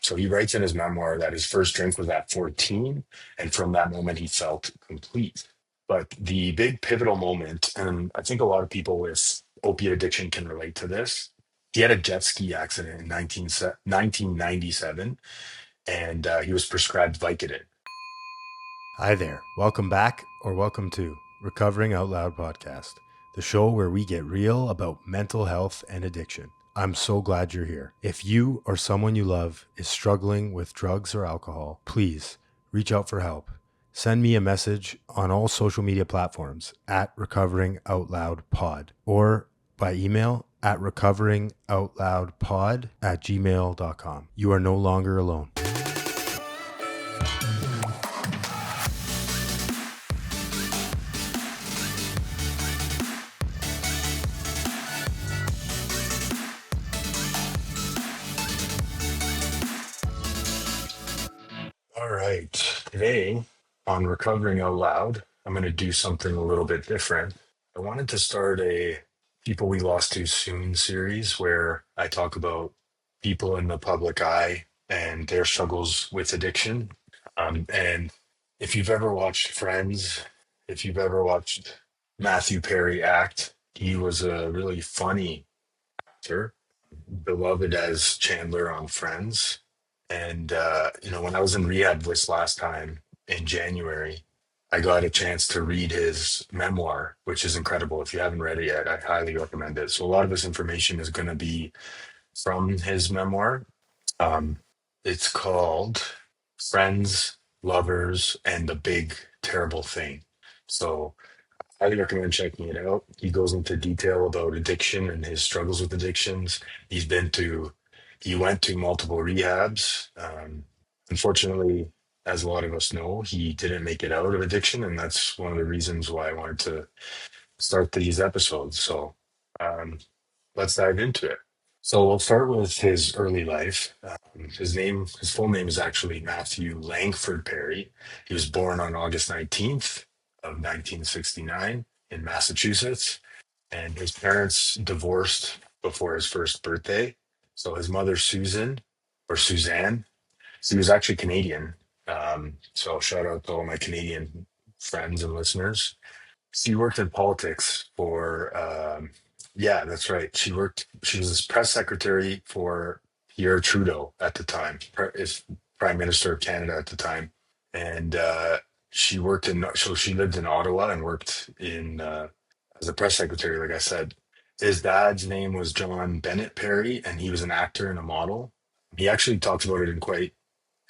So he writes in his memoir that his first drink was at 14, and from that moment he felt complete. But the big pivotal moment, and I think a lot of people with opiate addiction can relate to this, he had a jet ski accident in 1997, and he was prescribed Vicodin. Hi there. Welcome back, or welcome to Recovering Out Loud podcast, the show where we get real about mental health and addiction. I'm so glad you're here. If you or someone you love is struggling with drugs or alcohol, please reach out for help. Send me a message on all social media platforms at Recovering Out Loud Pod or by email at recoveringoutloudpod@gmail.com. You are no longer alone. All right. Today on Recovering Out Loud, I'm going to do something a little bit different. I wanted to start a People We Lost Too Soon series where I talk about people in the public eye and their struggles with addiction. And if you've ever watched Friends, if you've ever watched Matthew Perry act, he was a really funny actor, beloved as Chandler on Friends. And when I was in rehab this last time in January, I got a chance to read his memoir, which is incredible. If you haven't read it yet, I highly recommend it. So a lot of this information is going to be from his memoir. Um, it's called Friends, Lovers, and the Big Terrible Thing. So highly recommend checking it out. He goes into detail about addiction and his struggles with addictions. He went to multiple rehabs. Unfortunately, as a lot of us know, he didn't make it out of addiction, and that's one of the reasons why I wanted to start these episodes. So um, let's dive into it. So we'll start with his early life. His full name is actually Matthew Langford Perry. He was born on August 19th of 1969 in Massachusetts, and his parents divorced before his first birthday. So his mother, Susan, or Suzanne, she was actually Canadian. So shout out to all my Canadian friends and listeners. She worked in politics for, yeah, that's right. She was press secretary for Pierre Trudeau at the time, is Prime Minister of Canada at the time. And so she lived in Ottawa and worked as a press secretary, like I said. His dad's name was John Bennett Perry, and he was an actor and a model. He actually talks about it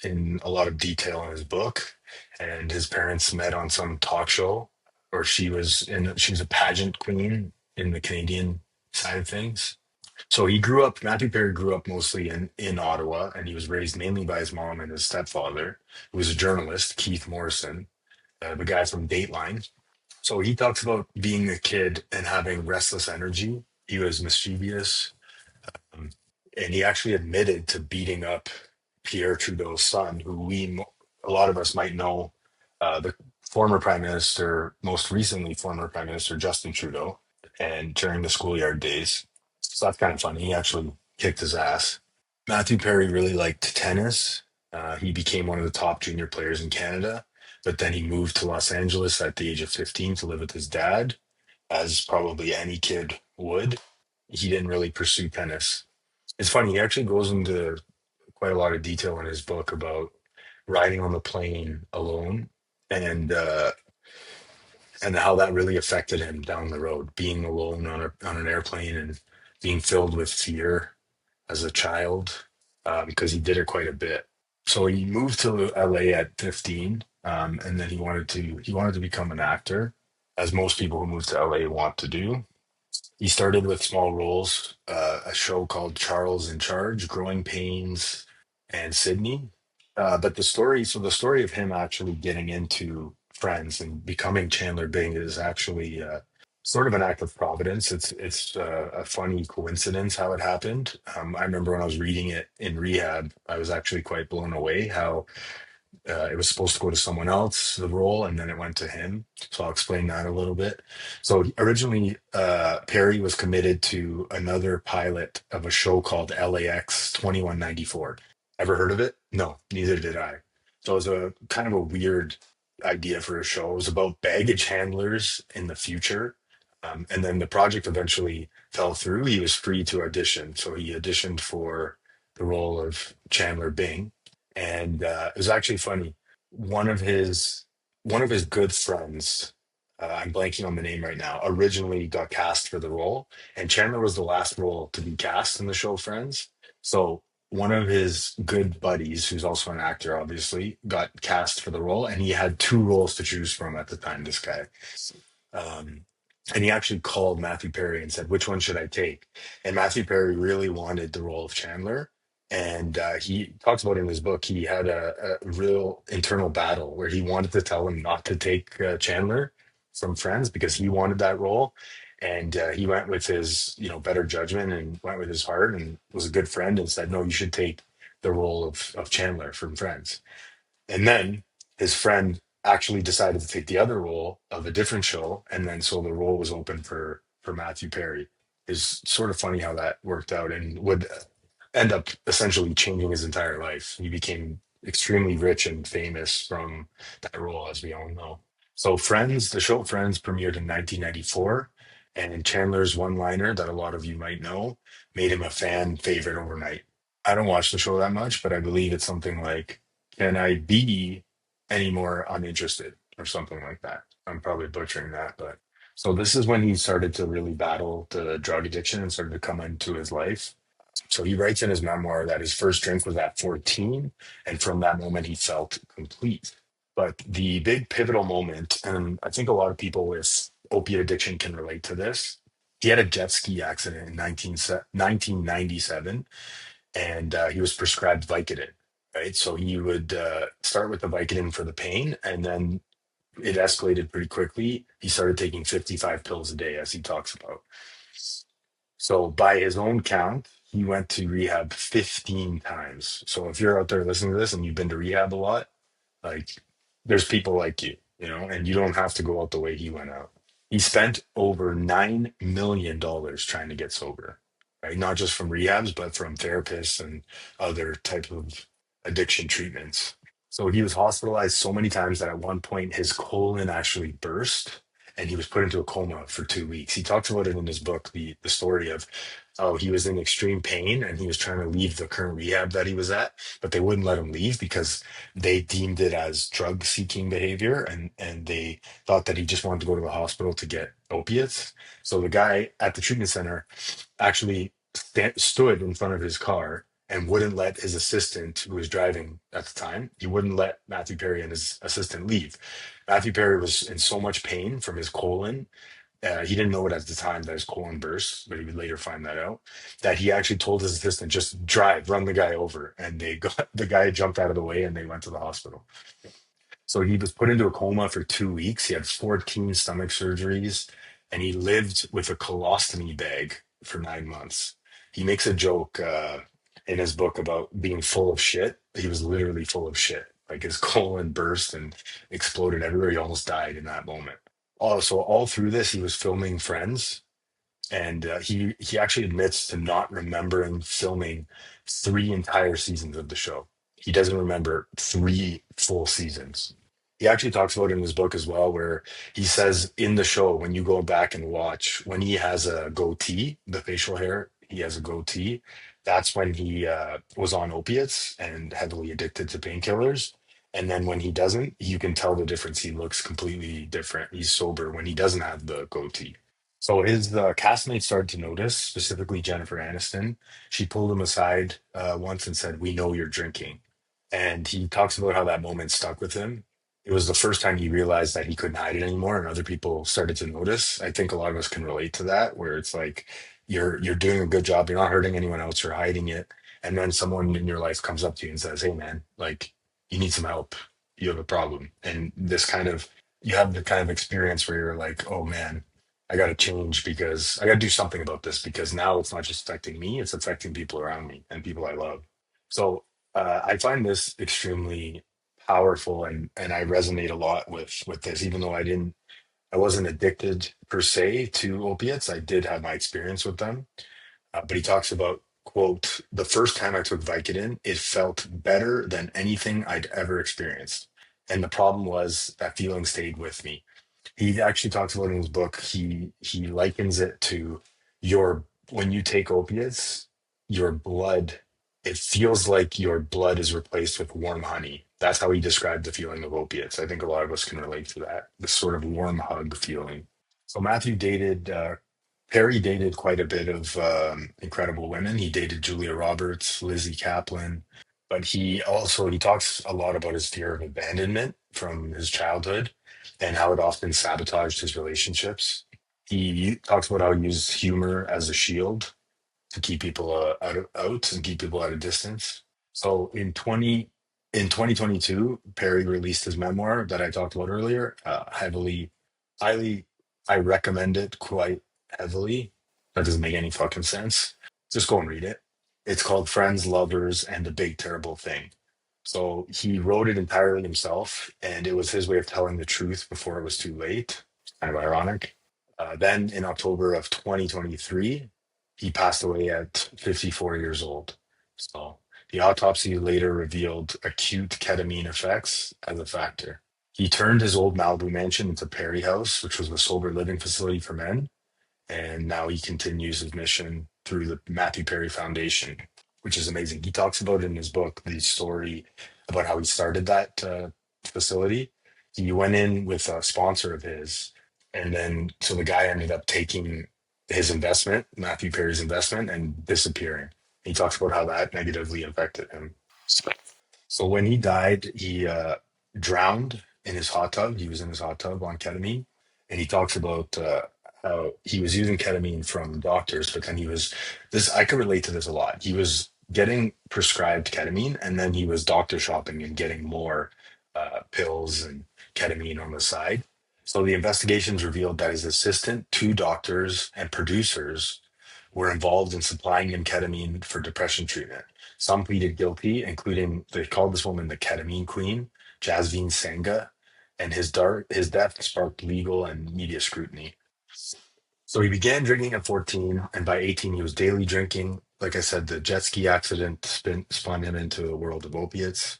in a lot of detail in his book. And his parents met on some talk show, or she was a pageant queen in the Canadian side of things. So Matthew Perry grew up mostly in Ottawa, and he was raised mainly by his mom and his stepfather, who was a journalist, Keith Morrison, the guy from Dateline. So he talks about being a kid and having restless energy. He was mischievous, um, and he actually admitted to beating up Pierre Trudeau's son, a lot of us might know, the former prime minister, most recently former prime minister Justin Trudeau, and during the schoolyard days. So that's kind of funny. He actually kicked his ass. Matthew Perry really liked tennis. He became one of the top junior players in Canada, but then he moved to Los Angeles at the age of 15 to live with his dad, as probably any kid would. He didn't really pursue tennis. It's funny, he actually goes into quite a lot of detail in his book about riding on the plane alone and uh, and how that really affected him down the road, being alone on an airplane and being filled with fear as a child, because he did it quite a bit. So he moved to LA at 15, and then he wanted to become an actor, as most people who move to LA want to do. He started with small roles, a show called Charles in Charge, Growing Pains, and Sydney. The story of him actually getting into Friends and becoming Chandler Bing is actually sort of an act of providence. It's a funny coincidence how it happened. I remember when I was reading it in rehab, I was actually quite blown away how it was supposed to go to someone else, the role, and then it went to him. So I'll explain that a little bit. So originally, Perry was committed to another pilot of a show called LAX 2194. Ever heard of it? No, neither did I. So it was a kind of a weird idea for a show. It was about baggage handlers in the future. And then the project eventually fell through. He was free to audition. So he auditioned for the role of Chandler Bing. And it was actually funny. One of his one of his good friends, I'm blanking on the name right now, originally got cast for the role. And Chandler was the last role to be cast in the show Friends. So one of his good buddies, who's also an actor, obviously, got cast for the role, and he had two roles to choose from at the time. This guy, um, and he actually called Matthew Perry and said, "Which one should I take?" And Matthew Perry really wanted the role of Chandler, and he talks about in his book he had a real internal battle where he wanted to tell him not to take Chandler from Friends because he wanted that role, and he went with his better judgment and went with his heart and was a good friend and said, "No, you should take the role of Chandler from Friends." And then his friend actually decided to take the other role of a different show, and then so the role was open for Matthew Perry. Is sort of funny how that worked out, and would end up essentially changing his entire life. He became extremely rich and famous from that role, as we all know. So Friends, the show Friends premiered in 1994, and Chandler's one-liner that a lot of you might know made him a fan favorite overnight. I don't watch the show that much, but I believe it's something like, "Can I be any more uninterested?" or something like that. I'm probably butchering that, but so this is when he started to really battle the drug addiction and started to come into his life. So he writes in his memoir that his first drink was at 14, and from that moment he felt complete. But the big pivotal moment, and I think a lot of people with opiate addiction can relate to this. He had a jet ski accident in 1997, and he was prescribed Vicodin, right? So he would start with the Vicodin for the pain, and then it escalated pretty quickly. He started taking 55 pills a day, as he talks about. So by his own count, he went to rehab 15 times. So if you're out there listening to this and you've been to rehab a lot, like there's people like you, and you don't have to go out the way he went out. He spent over $9 million trying to get sober, right? Not just from rehabs, but from therapists and other type of addiction treatments. So he was hospitalized so many times that at one point his colon actually burst and he was put into a coma for 2 weeks. He talks about it in his book, the story of how he was in extreme pain and he was trying to leave the current rehab that he was at, but they wouldn't let him leave because they deemed it as drug seeking behavior, and they thought that he just wanted to go to the hospital to get opiates. So the guy at the treatment center actually stood in front of his car and wouldn't let his assistant, who was driving at the time, he wouldn't let Matthew Perry and his assistant leave. Matthew Perry was in so much pain from his colon. He didn't know it at the time that his colon burst, but he would later find that out. That he actually told his assistant, "Just drive, run the guy over," and they got the guy jumped out of the way, and they went to the hospital. So he was put into a coma for 2 weeks. He had 14 stomach surgeries, and he lived with a colostomy bag for 9 months. He makes a joke in his book about being full of shit. He was literally full of shit. Like his colon burst and exploded everywhere. He almost died in that moment. Also, all through this, he was filming Friends, and he actually admits to not remembering filming three entire seasons of the show. He doesn't remember three full seasons. He actually talks about it in his book as well, where he says in the show, when you go back and watch, when he has a goatee, the facial hair, he has a goatee. That's when he was on opiates and heavily addicted to painkillers. And then when he doesn't, you can tell the difference. He looks completely different. He's sober when he doesn't have the goatee. So his castmates started to notice, specifically Jennifer Aniston. She pulled him aside once and said, "We know you're drinking." And he talks about how that moment stuck with him. It was the first time he realized that he couldn't hide it anymore, and other people started to notice. I think a lot of us can relate to that, where it's like you're doing a good job, you're not hurting anyone else, you're hiding it, and then someone in your life comes up to you and says, "Hey, man, like you need some help, you have a problem," and this kind of you have the kind of experience where you're like, "Oh man, I got to change because I got to do something about this because now it's not just affecting me, it's affecting people around me and people I love." So I find this extremely powerful, and I resonate a lot with this, even though I wasn't addicted per se to opiates. I did have my experience with them. But he talks about quote, the first time I took Vicodin, it felt better than anything I'd ever experienced. And the problem was that feeling stayed with me. He actually talks about in his book, he likens it to your when you take opiates, your blood, it feels like your blood is replaced with warm honey. That's how he described the feeling of opiates. I think a lot of us can relate to that, this sort of warm hug feeling. So Matthew dated Perry dated quite a bit of incredible women. He dated Julia Roberts, Lizzie Kaplan, but he talks a lot about his fear of abandonment from his childhood and how it often sabotaged his relationships. He talks about how he used humor as a shield to keep people out and keep people at a distance. So in 2022, Perry released his memoir that I talked about earlier. Highly, I recommend it quite heavily. That doesn't make any fucking sense. Just go and read it. It's called Friends, Lovers, and the Big Terrible Thing. So he wrote it entirely himself, and it was his way of telling the truth before it was too late. Kind of ironic. Then in October of 2023, he passed away at 54 years old. So the autopsy later revealed acute ketamine effects as a factor. He turned his old Malibu mansion into Perry House, which was a sober living facility for men, and now he continues his mission through the Matthew Perry Foundation, which is amazing. He talks about in his book the story about how he started that facility. He went in with a sponsor of his, and then so the guy ended up taking his investment, Matthew Perry's investment, and disappearing. He talks about how that negatively affected him. So when he died, he drowned in his hot tub. He was in his hot tub on ketamine, and he talks about how he was using ketamine from doctors, but then he was this. I could relate to this a lot. He was getting prescribed ketamine, and then he was doctor shopping and getting more pills and ketamine on the side. So the investigations revealed that his assistant, two doctors, and producers were involved in supplying him ketamine for depression treatment. Some pleaded guilty, including they called this woman the ketamine queen, Jasveen Sangha, and his death sparked legal and media scrutiny. So he began drinking at 14, and by 18 he was daily drinking. Like I said, the jet ski accident spun him into a world of opiates.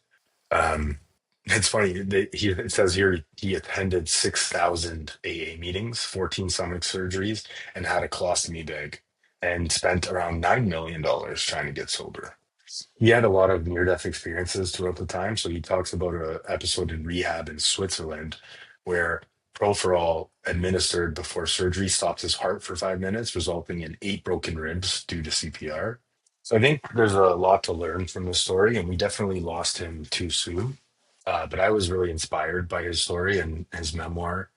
Um, it's funny. It says here he attended 6,000 AA meetings, 14 stomach surgeries, and had a colostomy bag, and spent around $9 million trying to get sober. He had a lot of near-death experiences throughout the time. So he talks about an episode in rehab in Switzerland where Proferol administered before surgery stopped his heart for 5 minutes, resulting in 8 broken ribs due to CPR. So I think there's a lot to learn from this story, and we definitely lost him too soon. But I was really inspired by his story and his memoir.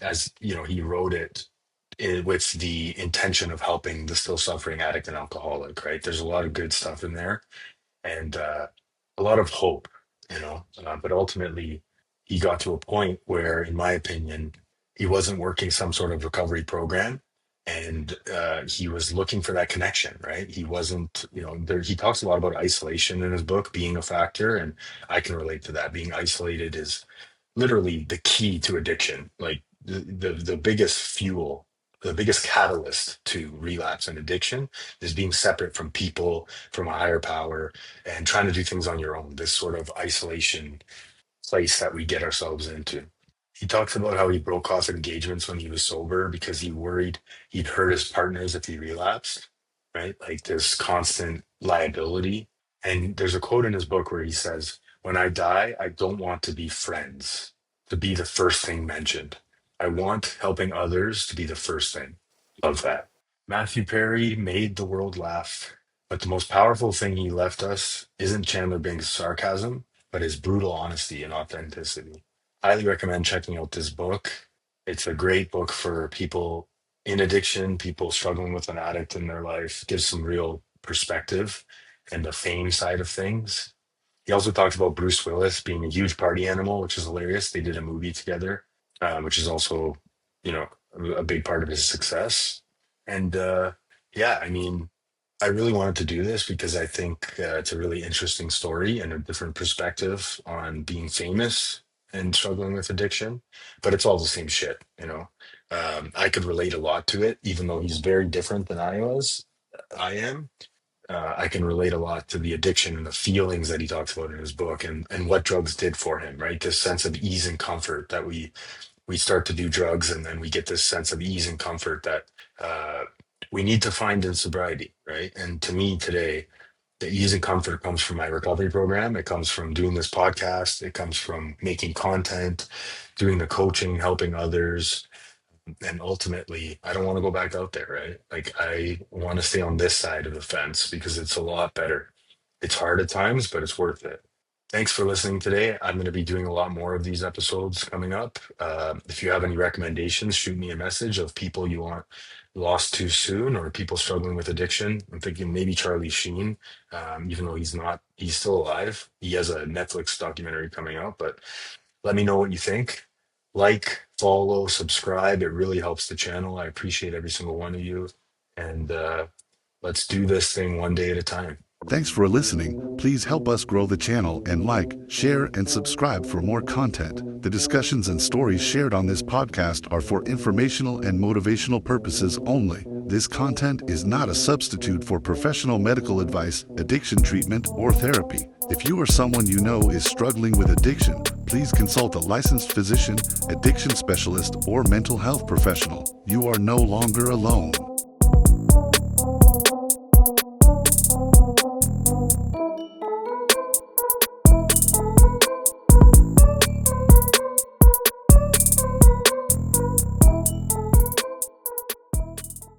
As you know, he wrote it with the intention of helping the still suffering addict and alcoholic. Right? There's a lot of good stuff in there, and a lot of hope. But ultimately, he got to a point where, in my opinion, he wasn't working some sort of recovery program, and he was looking for that connection. Right? He wasn't. He talks a lot about isolation in his book being a factor, and I can relate to that. Being isolated is literally the key to addiction. Like the biggest fuel, the biggest catalyst to relapse and addiction is being separate from people, from a higher power, and trying to do things on your own. This sort of isolation place that we get ourselves into. He talks about how he broke off engagements when he was sober because he worried he'd hurt his partners if he relapsed, right? Like this constant liability. And there's a quote in his book where he says, when I die, I don't want to be friends, to be the first thing mentioned. I want helping others to be the first thing. Love that. Matthew Perry made the world laugh, but the most powerful thing he left us isn't Chandler Bing's sarcasm, but his brutal honesty and authenticity. Highly recommend checking out this book. It's a great book for people in addiction, people struggling with an addict in their life. Gives some real perspective and the fame side of things. He also talks about Bruce Willis being a huge party animal, which is hilarious. They did a movie together, which is also, you know, a big part of his success. And yeah, I mean, I really wanted to do this because I think it's a really interesting story and a different perspective on being famous and struggling with addiction. But it's all the same shit, you know. I could relate a lot to it, even though he's very different than I am. I can relate a lot to the addiction and the feelings that he talks about in his book, and what drugs did for him, right? This sense of ease and comfort that we start to do drugs, and then we get this sense of ease and comfort that uh, we need to find in sobriety, right? And to me today, the ease and comfort comes from my recovery program. It comes from doing this podcast. It comes from making content, doing the coaching, helping others. And ultimately, I don't want to go back out there, right? Like, I want to stay on this side of the fence because it's a lot better. It's hard at times, but it's worth it. Thanks for listening today. I'm going to be doing a lot more of these episodes coming up. If you have any recommendations, shoot me a message of people you want lost too soon or people struggling with addiction. I'm thinking maybe Charlie Sheen, even though he's not, he's still alive. He has a Netflix documentary coming out, but let me know what you think. Like, follow, subscribe. It really helps the channel. I appreciate every single one of you. And let's do this thing one day at a time. Thanks for listening. Please help us grow the channel and like, share, and subscribe for more content. The discussions and stories shared on this podcast are for informational and motivational purposes only. This content is not a substitute for professional medical advice, addiction treatment, or therapy. If you or someone you know is struggling with addiction, please consult a licensed physician, addiction specialist, or mental health professional. You are no longer alone.